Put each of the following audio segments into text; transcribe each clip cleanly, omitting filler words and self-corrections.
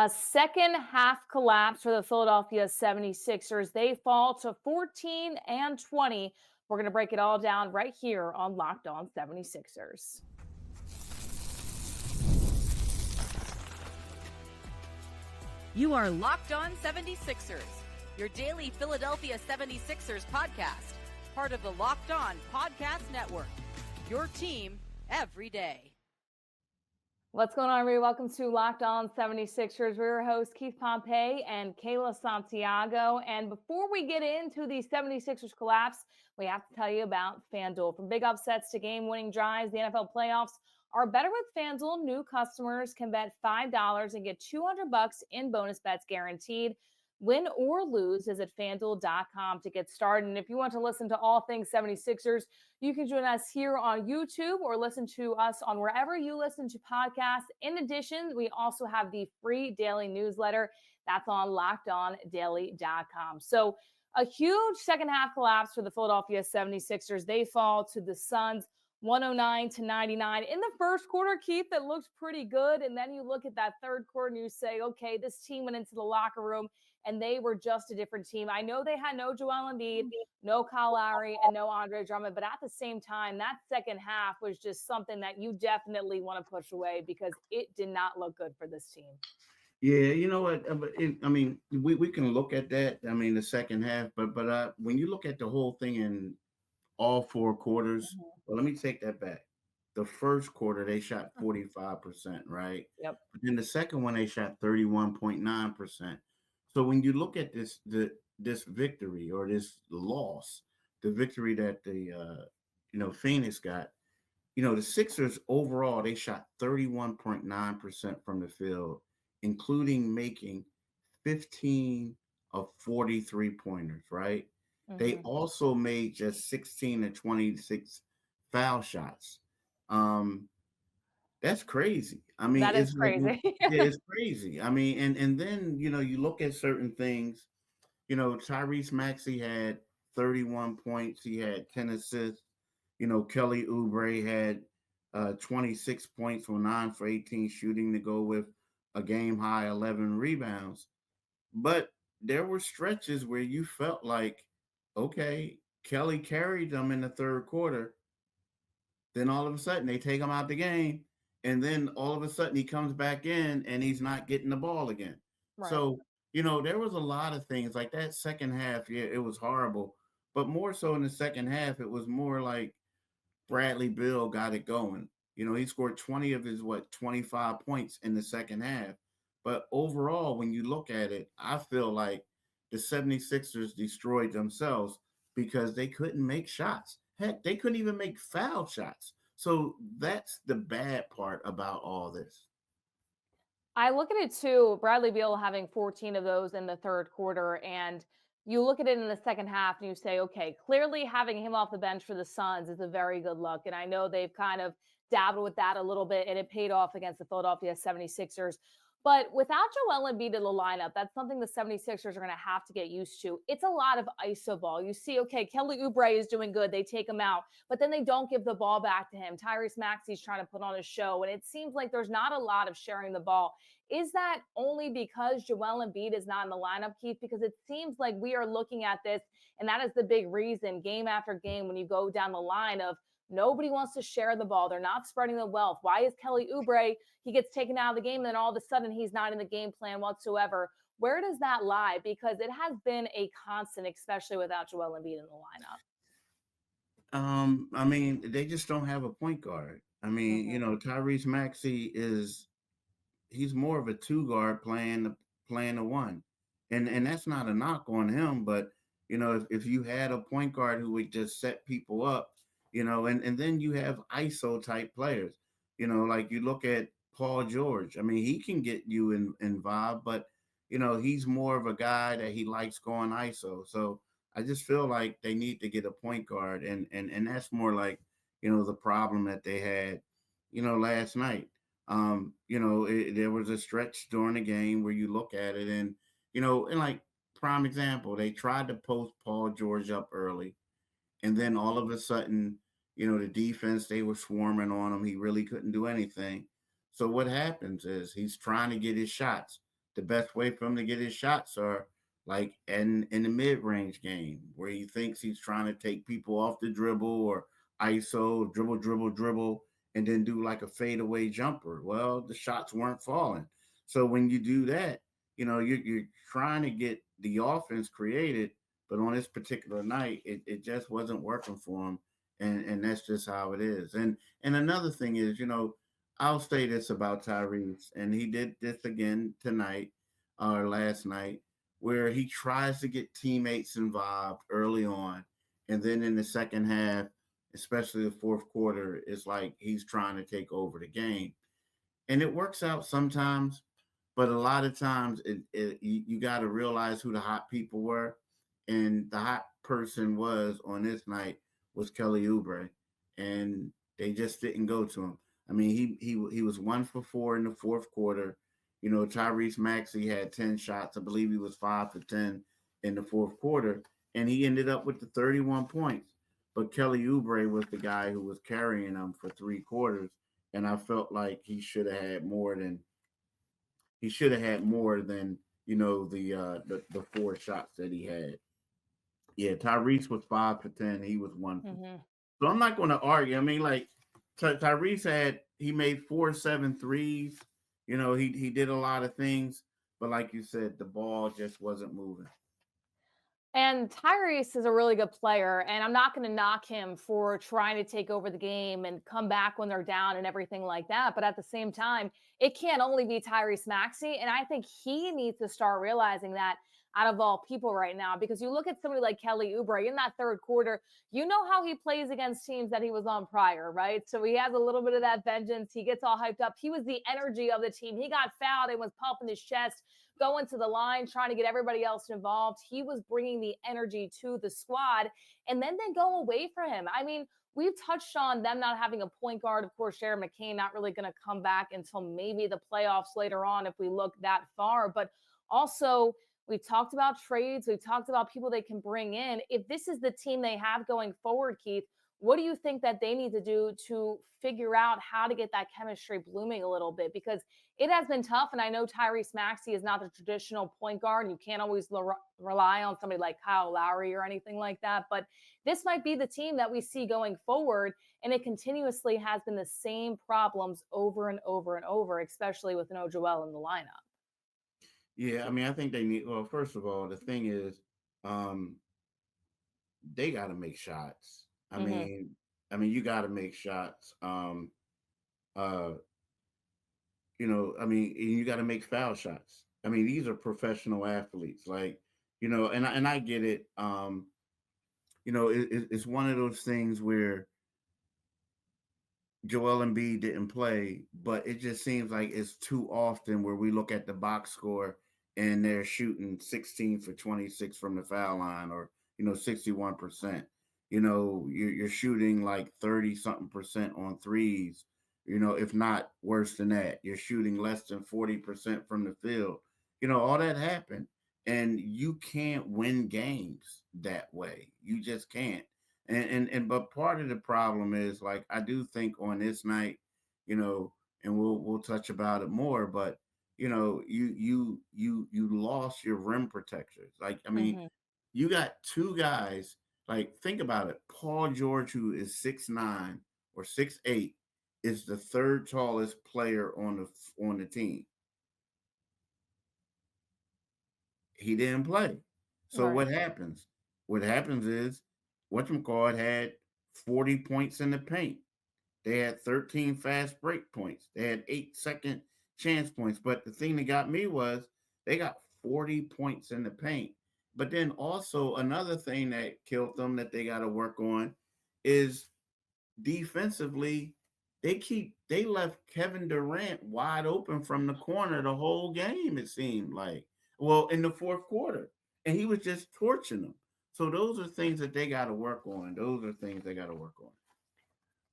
A second half collapse for the Philadelphia 76ers. They fall to 14-20. We're going to break it all down right here on Locked On 76ers. You are Locked On 76ers, your daily Philadelphia 76ers podcast, part of the Locked On Podcast Network, your team every day. What's going on, everybody? Welcome to Locked On 76ers. We're your hosts, Keith Pompey and Kayla Santiago. And before we get into the 76ers collapse, we have to tell you about FanDuel. From big upsets to game-winning drives, the NFL playoffs are better with FanDuel. New customers can bet $5 and get $200 in bonus bets guaranteed. Win or lose, visit FanDuel.com to get started. And if you want to listen to all things 76ers, you can join us here on YouTube or listen to us on wherever you listen to podcasts. In addition, we also have the free daily newsletter that's on LockedOnDaily.com. So a huge second half collapse for the Philadelphia 76ers. They fall to the Suns 109-99. In the first quarter, Keith, that looks pretty good. And then you look at that third quarter and you say, okay, this team went into the locker room and they were just a different team. I know they had no Joel Embiid, no Kyle Lowry, and no Andre Drummond, but at the same time, that second half was just something that you definitely want to push away because it did not look good for this team. Yeah, you know what? We can look at that. I mean, the second half, but when you look at the whole thing in all four quarters, well, let me take that back. The first quarter they shot 45%, right? Yep. But then the second one they shot 31.9%. So when you look at this victory or this loss, the victory that the Phoenix got, the Sixers overall they shot 31.9% from the field, including making 15 of 43 pointers, right? They also made just 16 to 26 foul shots. That's crazy. I mean, That is it's like, crazy. yeah, it's crazy. I mean, and then you look at certain things. Tyrese Maxey had 31 points. He had 10 assists. Kelly Oubre had 26 points for 9 for 18 shooting to go with a game high 11 rebounds. But there were stretches where you felt like, okay, Kelly carried them in the third quarter. Then all of a sudden they take him out the game. And then all of a sudden he comes back in and he's not getting the ball again. Right. So, there was a lot of things like that second half. Yeah, it was horrible. But more so in the second half, it was more like Bradley Beal got it going. He scored 20 of his, 25 points in the second half. But overall, when you look at it, I feel like the 76ers destroyed themselves because they couldn't make shots. Heck, they couldn't even make foul shots. So that's the bad part about all this. I look at it too, Bradley Beal having 14 of those in the third quarter, and you look at it in the second half and you say, okay, clearly having him off the bench for the Suns is a very good look. And I know they've kind of dabbled with that a little bit, and it paid off against the Philadelphia 76ers. But without Joel Embiid in the lineup, that's something the 76ers are going to have to get used to. It's a lot of iso ball. You see, okay, Kelly Oubre is doing good. They take him out, but then they don't give the ball back to him. Tyrese Maxey's trying to put on a show, and it seems like there's not a lot of sharing the ball. Is that only because Joel Embiid is not in the lineup, Keith? Because it seems like we are looking at this, and that is the big reason, game after game, when you go down the line of nobody wants to share the ball. They're not spreading the wealth. Why is Kelly Oubre, he gets taken out of the game, and then all of a sudden he's not in the game plan whatsoever? Where does that lie? Because it has been a constant, especially without Joel Embiid in the lineup. I mean, they just don't have a point guard. I mean, Tyrese Maxey he's more of a two guard playing a one. And that's not a knock on him, but if you had a point guard who would just set people up, and then you have ISO type players, like you look at Paul George. I mean, he can get you involved, but he's more of a guy that he likes going ISO. So I just feel like they need to get a point guard, and that's more like the problem that they had last night. There was a stretch during the game where you look at it and like prime example, they tried to post Paul George up early, and then all of a sudden, the defense, they were swarming on him. He really couldn't do anything. So what happens is he's trying to get his shots. the best way for him to get his shots are like in the mid-range game where he thinks he's trying to take people off the dribble or ISO, dribble, and then do like a fadeaway jumper. Well, the shots weren't falling. So when you do that, you're trying to get the offense created, but on this particular night, it just wasn't working for him. And that's just how it is. And another thing is, I'll say this about Tyrese, and he did this again tonight or last night, where he tries to get teammates involved early on, and then in the second half, especially the fourth quarter, it's like he's trying to take over the game, and it works out sometimes, but a lot of times you got to realize who the hot people were, and the hot person was on this night was Kelly Oubre, and they just didn't go to him. I mean, he was 1 for 4 in the fourth quarter. Tyrese Maxey had 10 shots. I believe he was 5 for 10 in the fourth quarter, and he ended up with the 31 points. But Kelly Oubre was the guy who was carrying them for 3 quarters, and I felt like he should have had more than the 4 shots that he had. Yeah, Tyrese was 5 for 10. He was one. So I'm not going to argue. I mean, like Tyrese he made 4 threes. He did a lot of things, but like you said, the ball just wasn't moving. And Tyrese is a really good player, and I'm not going to knock him for trying to take over the game and come back when they're down and everything like that. But at the same time, it can't only be Tyrese Maxey. And I think he needs to start realizing that out of all people right now, because you look at somebody like Kelly Oubre in that third quarter, you know how he plays against teams that he was on prior, right? So he has a little bit of that vengeance. He gets all hyped up. He was the energy of the team. He got fouled and was pumping his chest, going to the line, trying to get everybody else involved. He was bringing the energy to the squad, and then they go away from him. I mean, we've touched on them not having a point guard. Of course, Sharon McCain not really going to come back until maybe the playoffs later on if we look that far. But also, we've talked about trades. We've talked about people they can bring in. If this is the team they have going forward, Keith, what do you think that they need to do to figure out how to get that chemistry blooming a little bit? Because it has been tough. And I know Tyrese Maxey is not the traditional point guard, and you can't always rely on somebody like Kyle Lowry or anything like that. But this might be the team that we see going forward. And it continuously has been the same problems over and over and over, especially with no Joel in the lineup. Yeah, I mean, I think they need. Well, first of all, the thing is, they got to make shots. I mean, you got to make shots. Uh, I mean, and you got to make foul shots. I mean, these are professional athletes, like, and I get it. It's one of those things where Joel Embiid didn't play, but it just seems like it's too often where we look at the box score and they're shooting 16 for 26 from the foul line, or 61%. You're shooting like 30 something percent on threes, if not worse than that. You're shooting less than 40% from the field. All that happened, and you can't win games that way. You just can't. But part of the problem is, like, I do think on this night, and we'll touch about it more, but you lost your rim protectors. Like, I mean, you got two guys. Like, think about it. Paul George, who is 6'9" or 6'8", is the third tallest player on the team. He didn't play. So Right. what happens? What happens is whatchamacallit had 40 points in the paint. They had 13 fast break points. They had 8-second chance points. But the thing that got me was they got 40 points in the paint. But then also another thing that killed them that they got to work on is defensively. They left Kevin Durant wide open from the corner the whole game, it seemed like. Well, in the fourth quarter. And he was just torching them. So those are things that they got to work on.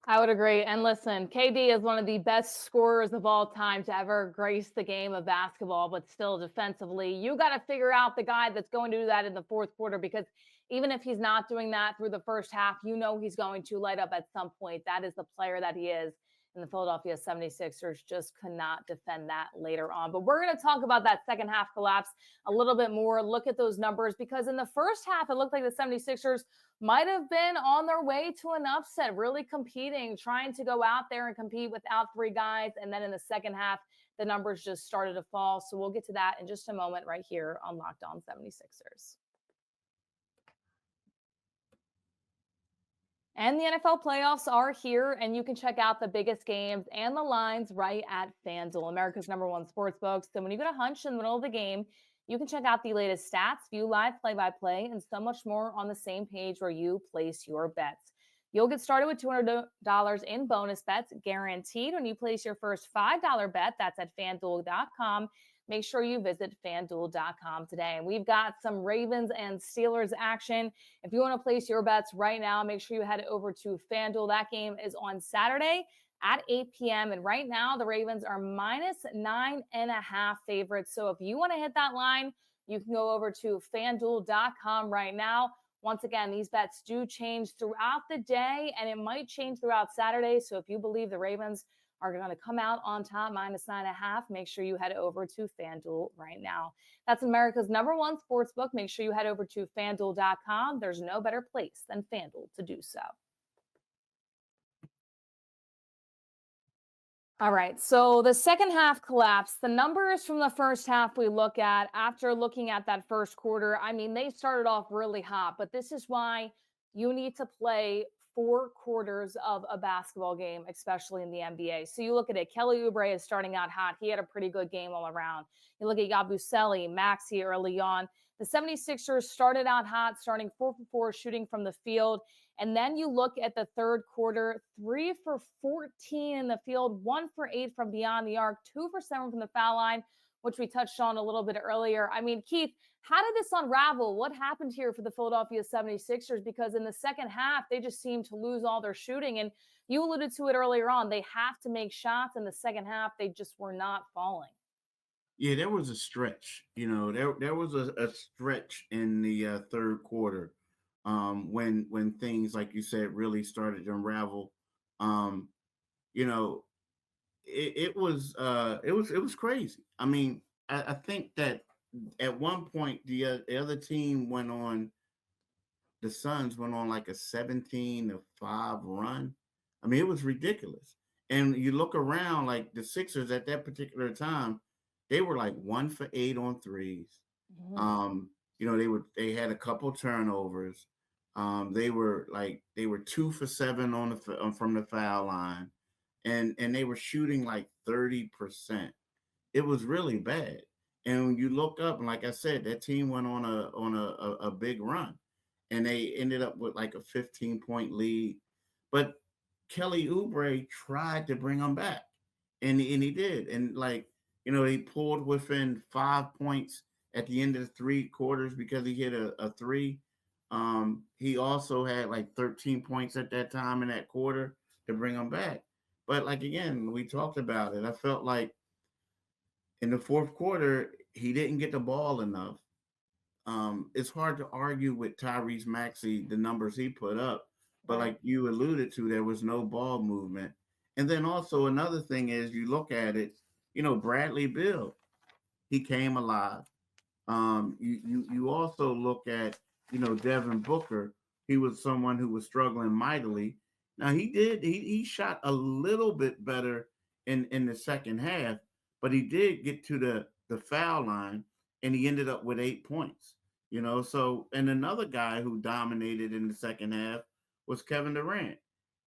I would agree. And listen, KD is one of the best scorers of all time to ever grace the game of basketball, but still defensively, you got to figure out the guy that's going to do that in the fourth quarter, because even if he's not doing that through the first half, he's going to light up at some point. That is the player that he is. and the Philadelphia 76ers just could not defend that later on. But we're going to talk about that second half collapse a little bit more, look at those numbers, because in the first half, it looked like the 76ers might have been on their way to an upset, really competing, trying to go out there and compete without three guys. And then in the second half, the numbers just started to fall. So we'll get to that in just a moment right here on Locked On 76ers. And the NFL playoffs are here, and you can check out the biggest games and the lines right at FanDuel, America's #1 sportsbook. So when you get a hunch in the middle of the game, you can check out the latest stats, view live play-by-play, and so much more on the same page where you place your bets. You'll get started with $200 in bonus bets guaranteed when you place your first $5 bet. That's at FanDuel.com. Make sure you visit FanDuel.com today. And we've got some Ravens and Steelers action. If you want to place your bets right now, make sure you head over to FanDuel. That game is on Saturday at 8 p.m. And right now, the Ravens are -9.5 favorites. So if you want to hit that line, you can go over to FanDuel.com right now. Once again, these bets do change throughout the day, and it might change throughout Saturday. So if you believe the Ravens are going to come out on top -9.5, make sure you head over to FanDuel right now. That's America's #1 sportsbook. Make sure you head over to FanDuel.com. There's no better place than FanDuel to do so. All right, so the second half collapse, the numbers from the first half we look at after looking at that first quarter, I mean, they started off really hot, but this is why you need to play 4 quarters of a basketball game, especially in the NBA. So you look at it, Kelly Oubre is starting out hot. He had a pretty good game all around. You look at Yabusele, Maxey early on. The 76ers started out hot, starting 4 for 4 shooting from the field. And then you look at the third quarter, 3 for 14 in the field, 1 for 8 from beyond the arc, 2 for 7 from the foul line, which we touched on a little bit earlier. I mean, Keith, how did this unravel? What happened here for the Philadelphia 76ers? Because in the second half, they just seemed to lose all their shooting. And you alluded to it earlier on. They have to make shots in the second half. They just were not falling. Yeah, there was a stretch. There was a stretch in the third quarter when things, like you said, really started to unravel. Um, you know, it was crazy. I mean, I think that at one point the other team went on. The Suns went on like a 17-5 run. I mean, it was ridiculous. And you look around, like the Sixers at that particular time, they were like 1 for 8 on threes. Mhm. They had a couple turnovers. They were 2 for 7 from the foul line, and they were shooting like 30%. It was really bad. And when you look up, and like I said, that team went on a big run, and they ended up with like a 15-point lead. But Kelly Oubre tried to bring them back, and he did. And he pulled within 5 points at the end of the 3 quarters because he hit a three. He also had like 13 points at that time in that quarter to bring them back. But like again, we talked about it. I felt like in the fourth quarter, he didn't get the ball enough. It's hard to argue with Tyrese Maxey, the numbers he put up, but Right. like you alluded to, there was no ball movement. And then also another thing is you look at it, Bradley Beal, he came alive. You also look at, Devin Booker. He was someone who was struggling mightily. Now he shot a little bit better in the second half, but he did get to the foul line and he ended up with 8 points. So and another guy who dominated in the second half was Kevin Durant.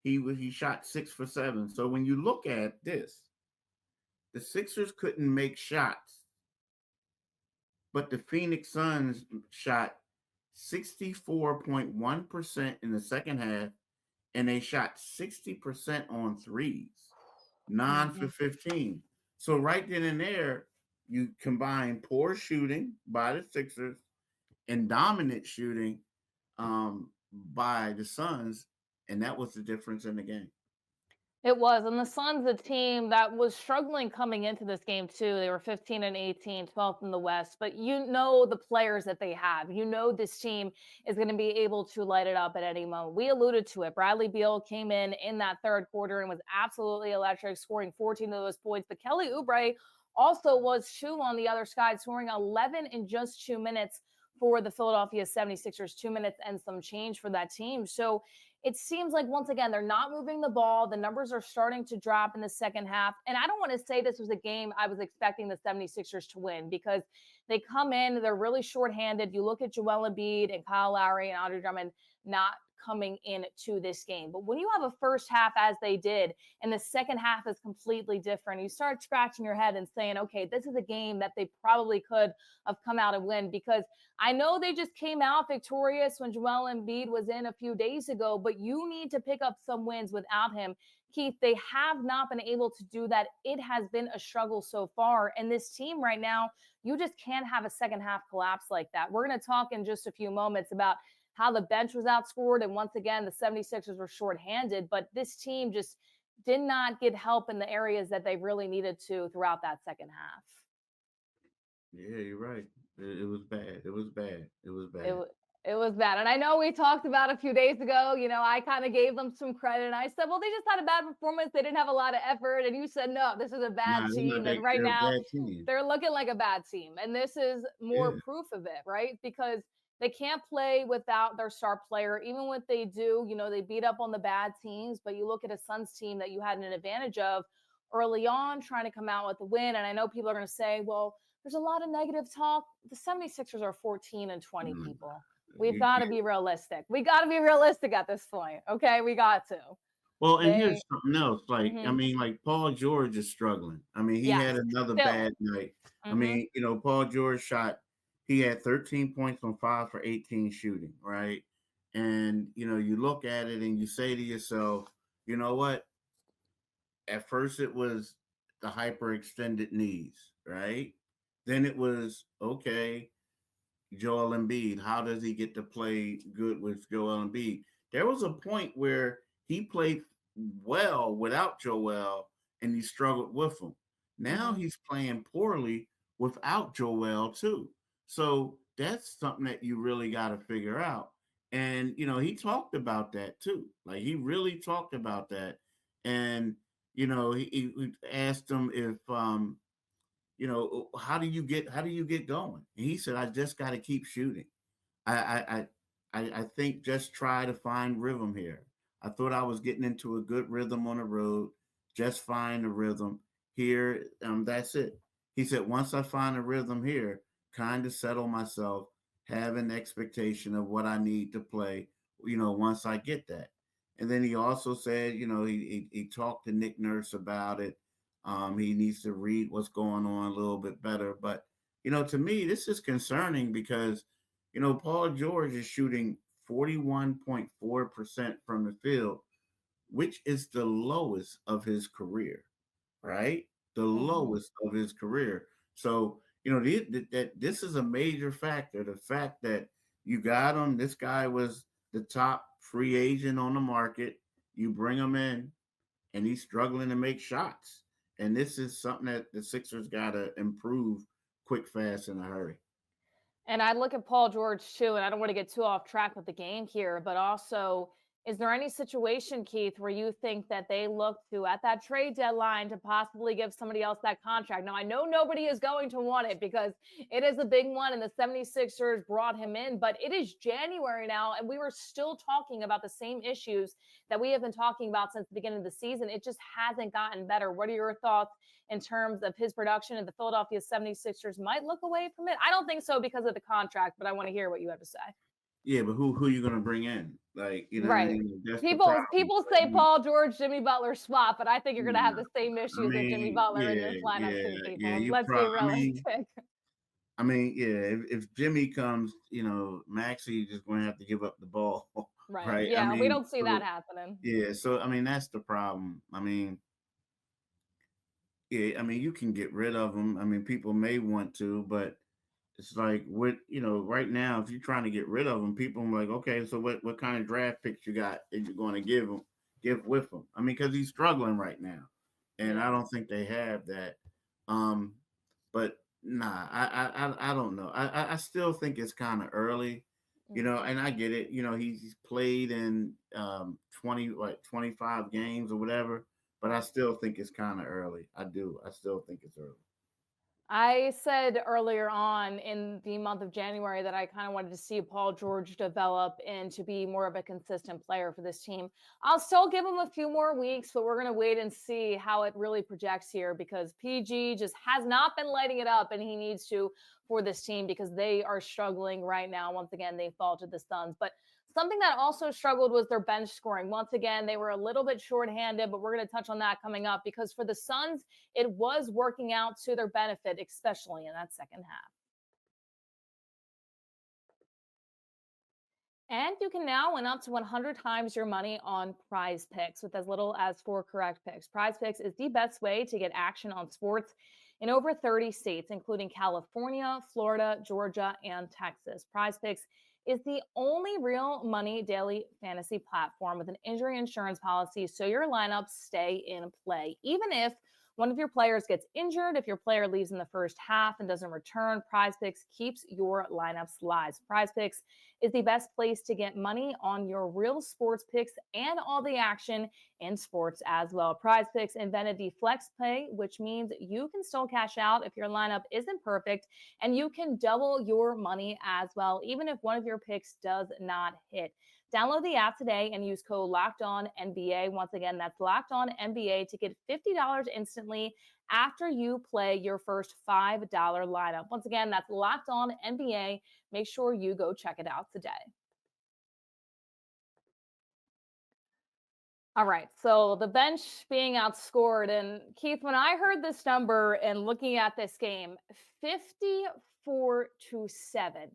He shot 6 for 7. So when you look at this, the Sixers couldn't make shots, but the Phoenix Suns shot 64.1% in the second half, and they shot 60% on threes, 9 for Mhm. 15. So right then and there, you combine poor shooting by the Sixers and dominant shooting by the Suns, and that was the difference in the game. It was, and the Suns, a team that was struggling coming into this game too. They were 15 and 18, 12th in the West, but you know the players that they have. You know this team is going to be able to light it up at any moment. We alluded to it. Bradley Beal came in that third quarter and was absolutely electric, scoring 14 of those points. But Kelly Oubre also was too on the other side, scoring 11 in just 2 minutes for the Philadelphia 76ers, 2 minutes and some change for that team. So it seems like once again they're not moving the ball. The numbers are starting to drop in the second half. And I don't want to say this was a game I was expecting the 76ers to win, because they come in, they're really shorthanded. You look at Joel Embiid and Kyle Lowry and Andre Drummond not coming into this game. But when you have a first half as they did, and the second half is completely different, you start scratching your head and saying, okay, this is a game that they probably could have come out and win, because I know they just came out victorious when Joel Embiid was in a few days ago, but you need to pick up some wins without him. Keith, they have not been able to do that. It has been a struggle so far. And this team right now, you just can't have a second half collapse like that. We're going to talk in just a few moments about how the bench was outscored. And once again, the 76ers were shorthanded, but this team just did not get help in the areas that they really needed to throughout that second half. Yeah, you're right. It was bad. It was bad. It was It, bad. it was bad. And I know we talked about a few days ago, I kind of gave them some credit. And I said, well, they just had a bad performance. They didn't have a lot of effort. And you said, no, this is a bad Nah, they're not team. that. And right They're a now, bad team. they're looking like a bad team. And this is more Yeah. proof of it, right? Because they can't play without their star player. Even when they do, they beat up on the bad teams. But you look at a Suns team that you had an advantage of early on, trying to come out with the win. And I know people are going to say, well, there's a lot of negative talk. The 76ers are 14 and 20 Mm. people. We've got to You, be realistic. We got to be realistic at this point. Okay. We got to. well, and here's They, something else. Like, I mm-hmm. mean, like Paul George is struggling. I mean, he Yes. had another Still. bad night. I Mm-hmm. mean, Paul George he had 13 points on 5 for 18 shooting, right? And, you look at it and you say to yourself, you know what? At first it was the hyperextended knees, right? Then it was, okay, Joel Embiid. How does he get to play good with Joel Embiid? There was a point where he played well without Joel and he struggled with him. Now Mm-hmm. he's playing poorly without Joel too. So that's something that you really got to figure out. And he talked about that too. Like he really talked about that. And he asked him if how do you get going? And he said, I just got to keep shooting. I think just try to find rhythm here. I thought I was getting into a good rhythm on the road. Just find the rhythm here. That's it. He said, once I find a rhythm here, kind of settle myself, have an expectation of what I need to play, once I get that. And then he also said, he talked to Nick Nurse about it. He needs to read what's going on a little bit better. But, to me, this is concerning because, Paul George is shooting 41.4% from the field, which is the lowest of his career, right? The Mm-hmm. lowest of his career. So, that this is a major factor. The fact that you got him, this guy was the top free agent on the market. You bring him in, and he's struggling to make shots. And this is something that the Sixers got to improve quick, fast, in a hurry. And I look at Paul George too, and I don't want to get too off track with the game here, but also, is there any situation, Keith, where you think that they look to at that trade deadline to possibly give somebody else that contract? Now, I know nobody is going to want it because it is a big one, and the 76ers brought him in, but it is January now, and we were still talking about the same issues that we have been talking about since the beginning of the season. It just hasn't gotten better. What are your thoughts in terms of his production, and the Philadelphia 76ers might look away from it? I don't think so because of the contract, but I want to hear what you have to say. Yeah, but who are you going to bring in? Like, you know what I Right. mean? That's the People problem. people I say mean, Paul George, Jimmy Butler swap, but I think you're going to have nah. the same I issues with Jimmy mean, Butler in yeah, this lineup yeah, too, yeah. people. Let's be realistic. Yeah. If Jimmy comes, Maxey just going to have to give up the ball, Right. right? I Yeah, we mean, don't see that so happening. yeah, so I mean that's the problem. I mean, yeah, I mean you can get rid of them. I mean, people may want to, but it's like right now, if you're trying to get rid of them, people are like, okay, so what kind of draft picks you got that you're going to give them? give with him. I mean, because he's struggling right now, and I Yeah. don't think they have that. But nah, I don't know. I still think it's kind of early, Mhm. and I get it. He's played in 25 games or whatever, but I Right. still think it's kind of early. I do. I still think it's early. I said earlier on in the month of January that I kind of wanted to see Paul George develop and to be more of a consistent player for this team. I'll still give him a few more weeks, but we're going to wait and see how it really projects here because PG just has not been lighting it up and he needs to for this team because they are struggling right now. Once again, they fall to the Suns. But something that also struggled was their bench scoring. Once again, they were a little bit shorthanded, but we're going to touch on that coming up because for the Suns, it was working out to their benefit, especially in that second half. And you can now win up to 100 times your money on prize picks with as little as 4 correct picks. Prize picks is the best way to get action on sports in over 30 states, including California, Florida, Georgia, and Texas. Prize picks is the only real money daily fantasy platform with an injury insurance policy so your lineups stay in play. Even if one of your players gets injured, if your player leaves in the first half and doesn't return, Prize Picks keeps your lineups live. Prize Picks is the best place to get money on your real sports picks and all the action in sports as well. Prize Picks invented the flex pay, which means you can still cash out if your lineup isn't perfect and you can double your money as well, even if one of your picks does not hit. Download the app today and use code Locked On NBA. Once again, that's Locked On NBA to get $50 instantly after you play your first $5 lineup. Once again, that's Locked On NBA. Make sure you go check it out today. All right. So the bench being outscored. And Keith, when I heard this number and looking at this game, 54-7.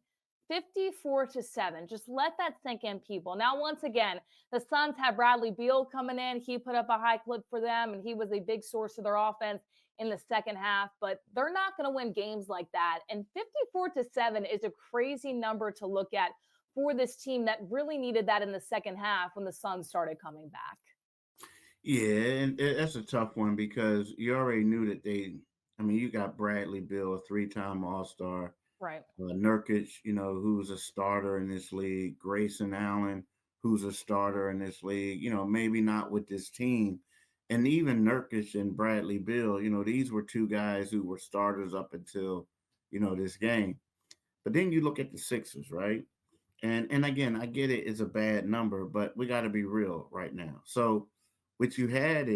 54-7. Just let that sink in, people. Now, once again, the Suns have Bradley Beal coming in. He put up a high clip for them, and he was a big source of their offense in the second half. But they're not going to win games like that. And 54-7 is a crazy number to look at for this team that really needed that in the second half when the Suns started coming back. Yeah, and that's a tough one because you already knew that they. I mean, you got Bradley Bill, a three-time All-Star, Right. Nurkic, who's a starter in this league, Grayson Allen, who's a starter in this league. Maybe not with this team, and even Nurkic and Bradley Bill. These were two guys who were starters up until this game. But then you look at the Sixers, right? And again, I get it, it's a bad number, but we got to be real right now. So what you had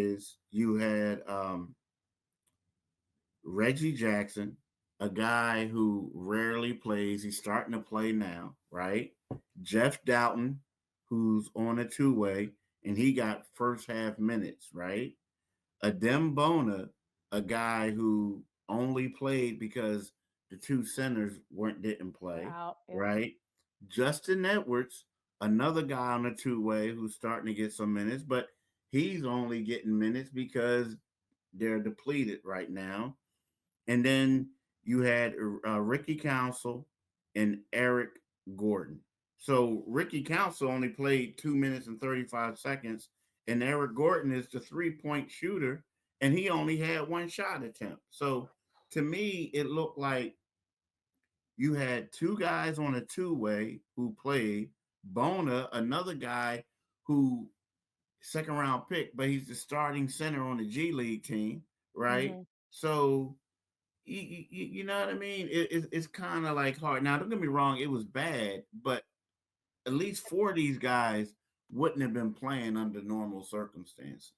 Reggie Jackson, a guy who rarely plays. He's starting to play now, right? Jeff Doughton, who's on a two-way, and he got first half minutes, right? Adem Bona, a guy who only played because the two centers didn't They're play, out. Yep. right? Justin Edwards, another guy on the two-way who's starting to get some minutes, but he's only getting minutes because they're depleted right now. And then you had Ricky Council and Eric Gordon. So Ricky Council only played 2 minutes and 35 seconds, and Eric Gordon is the three-point shooter, and he only had one shot attempt. So to me, it looked like you had two guys on a two-way who played. Bona, another guy who second round pick, but he's the starting center on the G League team, right? Mm-hmm. So you know what I mean? It's kind of like hard. Now, don't get me wrong, it was bad, but at least four of these guys wouldn't have been playing under normal circumstances.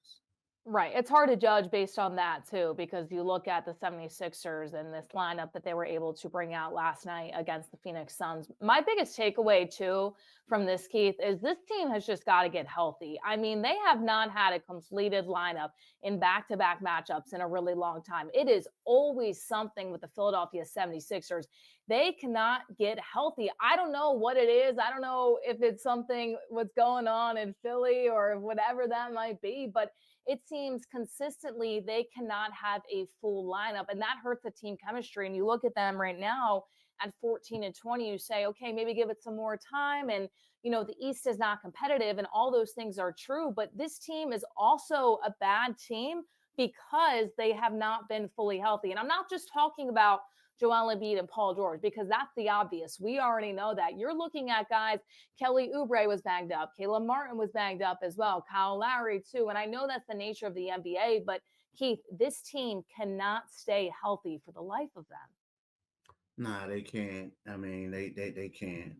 Right. It's hard to judge based on that too, because you look at the 76ers and this lineup that they were able to bring out last night against the Phoenix Suns. My biggest takeaway too from this, Keith, is this team has just got to get healthy. I mean, they have not had a completed lineup in back-to-back matchups in a really long time. It is always something with the Philadelphia 76ers. They cannot get healthy. I don't know what it is. I don't know if it's something what's going on in Philly or whatever that might be, but it seems consistently they cannot have a full lineup, and that hurts the team chemistry. And you look at them right now at 14 and 20, you say, okay, maybe give it some more time. And, the East is not competitive, and all those things are true. But this team is also a bad team because they have not been fully healthy. And I'm not just talking about Joel Embiid and Paul George, because that's the obvious. We already know that. You're looking at guys, Kelly Oubre was banged up. Kayla Martin was banged up as well. Kyle Lowry too. And I know that's the nature of the NBA, but Keith, this team cannot stay healthy for the life of them. Nah, they can't. I mean, they can't.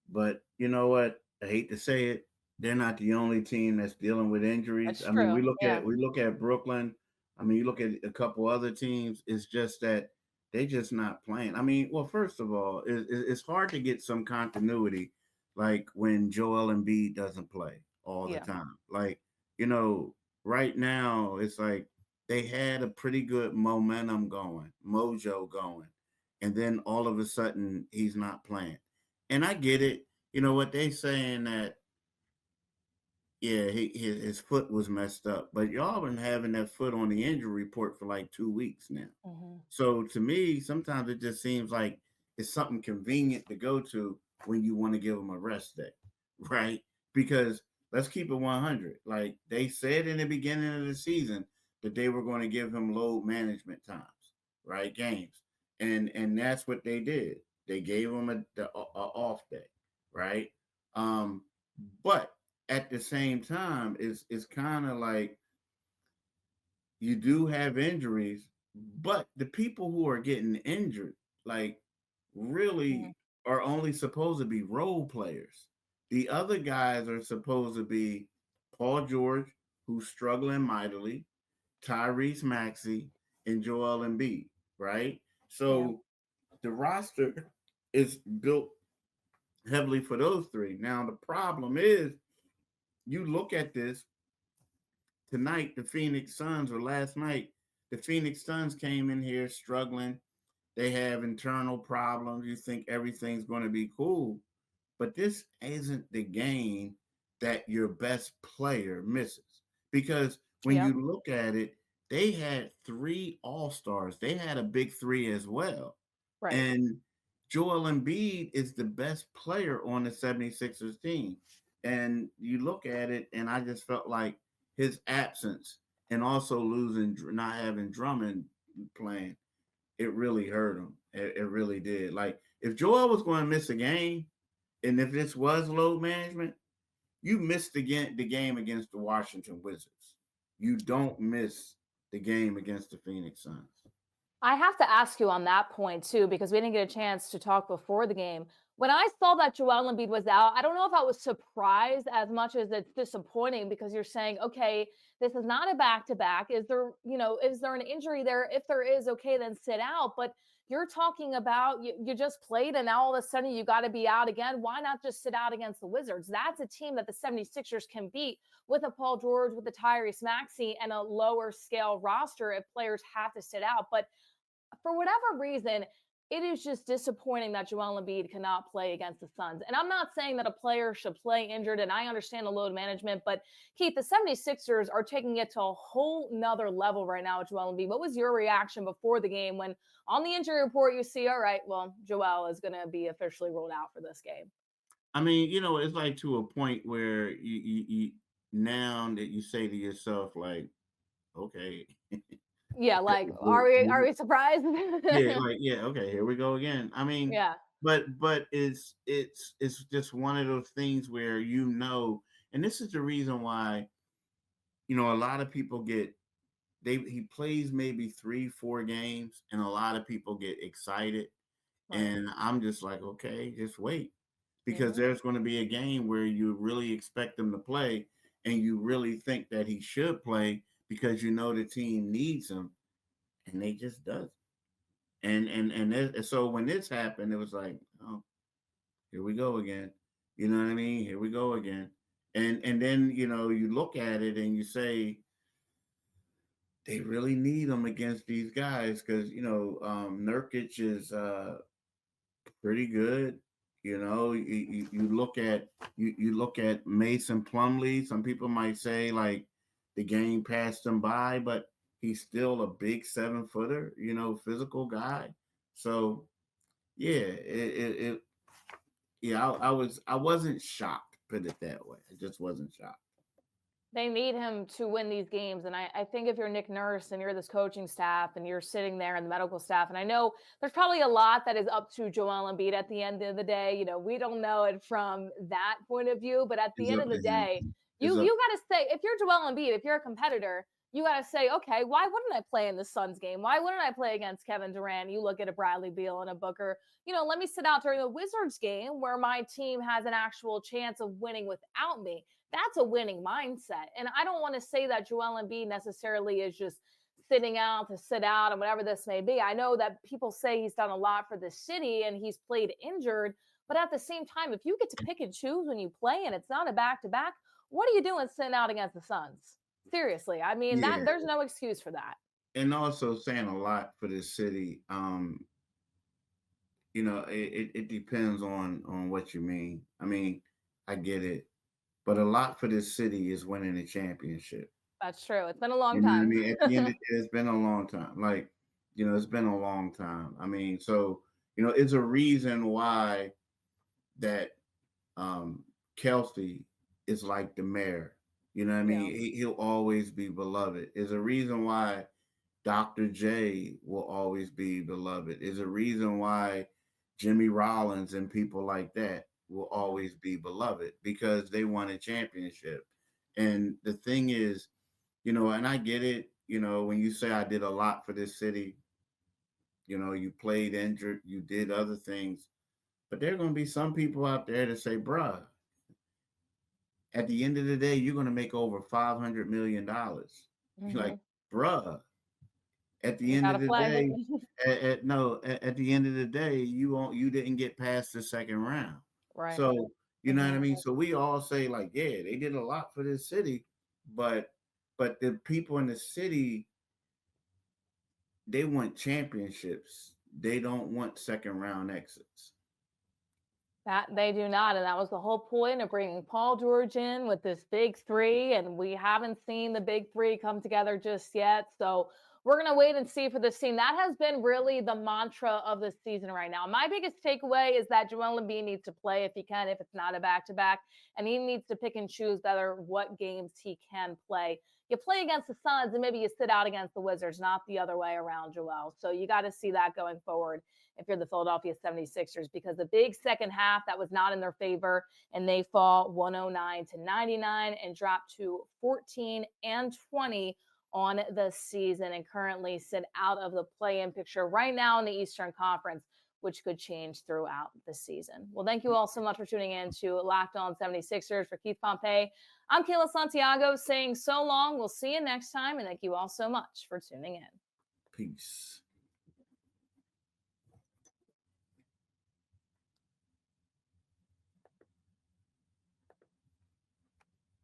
But you know what? I hate to say it, they're not the only team that's dealing with injuries. That's I mean, true. Yeah. we look at Brooklyn. I mean, you look at a couple other teams. It's just that they just not playing. I mean, well, first of all, it's hard to get some continuity, like when Joel Embiid doesn't play all the Yeah. time. Like, you know, right now it's like they had a pretty good momentum going, mojo going, and then all of a sudden he's not playing. And I get it. You know what they saying that yeah, his foot was messed up, but y'all been having that foot on the injury report for like 2 weeks now. Mm-hmm. So to me, sometimes it just seems like it's something convenient to go to when you want to give them a rest day, right? Because let's keep it 100. Like they said in the beginning of the season that they were going to give him load management times, right? Games, and that's what they did. They gave him a off day, right? Um, but at the same time, it's kind of like you do have injuries, but the people who are getting injured, like, Mm-hmm. really are only supposed to be role players. The other guys are supposed to be Paul George, who's struggling mightily, Tyrese Maxey, and Joel Embiid, right? Yeah. So the roster is built heavily for those three. Now, the problem is you look at this tonight, the Phoenix Suns, or last night, the Phoenix Suns came in here struggling. They have internal problems. You think everything's going to be cool, but this isn't the game that your best player misses. Because when Yep. you look at it, they had three all-stars. They had a big three as well. Right. And Joel Embiid is the best player on the 76ers team. And you look at it, and I just felt like his absence and also losing, not having Drummond playing, it really hurt him. It really did. Like, if Joel was going to miss a game, and if this was load management, you missed the game against the Washington Wizards. You don't miss the game against the Phoenix Suns. I have to ask you on that point too, because we didn't get a chance to talk before the game. When I saw that Joel Embiid was out, I don't know if I was surprised as much as it's disappointing, because you're saying, okay, this is not a back-to-back. Is there an injury there? If there is, okay, then sit out. But you're talking about you just played, and now all of a sudden you got to be out again. Why not just sit out against the Wizards? That's a team that the 76ers can beat with a Paul George, with a Tyrese Maxey, and a lower scale roster if players have to sit out. But for whatever reason, it is just disappointing that Joel Embiid cannot play against the Suns. And I'm not saying that a player should play injured, and I understand the load management, but Keith, the 76ers are taking it to a whole nother level right now with Joel Embiid. What was your reaction before the game when on the injury report you see, all right, well, Joel is going to be officially ruled out for this game? I mean, it's like to a point where you now that you say to yourself, like, okay, Yeah, like, are we surprised? yeah, like, yeah, okay, here we go again. I mean, Yeah. but it's just one of those things where and this is the reason why a lot of people he plays maybe 3-4 games, and a lot of people get excited, Right. and I'm just like, okay, just wait, because Mm-hmm. there's going to be a game where you really expect him to play, and you really think that he should play because the team needs him, and they just doesn't. So when this happened, it was like, oh, here we go again. You know what I mean? Here we go again. And then you look at it and you say they really need him against these guys because Nurkic is pretty good. You look at Mason Plumlee. Some people might say, like, the game passed him by, but he's still a big 7-footer, physical guy. So yeah, I wasn't shocked, put it that way. I just wasn't shocked. They need him to win these games. And I think if you're Nick Nurse and you're this coaching staff and you're sitting there and the medical staff, and I know there's probably a lot that is up to Joel Embiid at the end of the day. We don't know it from that point of view, but at the It's end up of to the him. day, It's you up. you got to say, if you're Joel Embiid, if you're a competitor, you got to say, okay, why wouldn't I play in the Suns game? Why wouldn't I play against Kevin Durant? You look at a Bradley Beal and a Booker. Let me sit out during the Wizards game where my team has an actual chance of winning without me. That's a winning mindset. And I don't want to say that Joel Embiid necessarily is just sitting out to sit out and whatever this may be. I know that people say he's done a lot for the city and he's played injured, but at the same time, if you get to pick and choose when you play and it's not a back-to-back, what are you doing sitting out against the Suns? Seriously. I mean, that Yeah, there's no excuse for that. and also saying a lot for this city. It depends on what you mean. I mean, I get it, but a lot for this city is winning a championship. That's true. It's been a long You know what I time. mean? At the end of the day, it's been a long time. Like, it's been a long time. I mean, so it's a reason why that Kelsey is like the mayor. You know what I Yeah. mean? He'll always be beloved. There's a reason why Dr. J will always be beloved. There's a reason why Jimmy Rollins and people like that will always be beloved because they won a championship. And the thing is, and I get it, when you say I did a lot for this city, you played injured, you did other things, but there are going to be some people out there that say, bruh, at the end of the day, you're going to make over $500 million. You're Hmm. like, bruh, at the You end got of to the play. day, at the end of the day, you didn't get past the second round. Right. So, you know what I Hmm. mean? So we all say like, yeah, they did a lot for this city, but the people in the city, they want championships. They don't want second round exits. That they do not. And that was the whole point of bringing Paul George in with this big three. And we haven't seen the big three come together just yet. So we're going to wait and see for this team. That has been really the mantra of the season right now. My biggest takeaway is that Joel Embiid needs to play if he can, if it's not a back to back. And he needs to pick and choose better what games he can play. You play against the Suns and maybe you sit out against the Wizards, not the other way around, Joel. So you got to see that going forward if you're the Philadelphia 76ers, because the big second half that was not in their favor, and they fall 109-99 and drop to 14-20 on the season and currently sit out of the play-in picture right now in the Eastern Conference, which could change throughout the season. Well, thank you all so much for tuning in to Locked On 76ers. For Keith Pompey, I'm Kayla Santiago saying so long. We'll see you next time, and thank you all so much for tuning in. Peace.